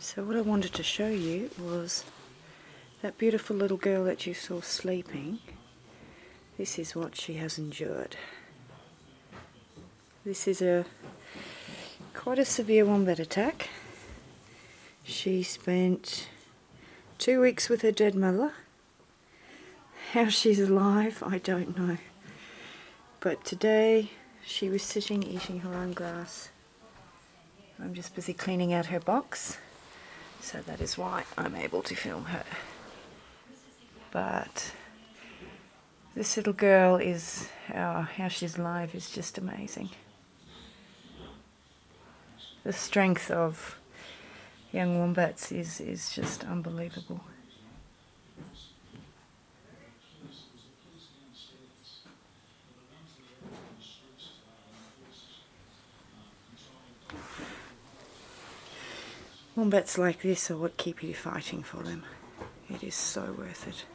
So what I wanted to show you was that beautiful little girl that you saw sleeping. This is what she has endured. This is quite a severe wombat attack. She spent 2 weeks with her dead mother. How she's alive, I don't know. But today she was sitting eating her own grass. I'm just busy cleaning out her box, so that is why I'm able to film her. But this little girl is, how she's alive is just amazing. The strength of young wombats is just unbelievable. Wombats like this are what keep you fighting for them. It is so worth it.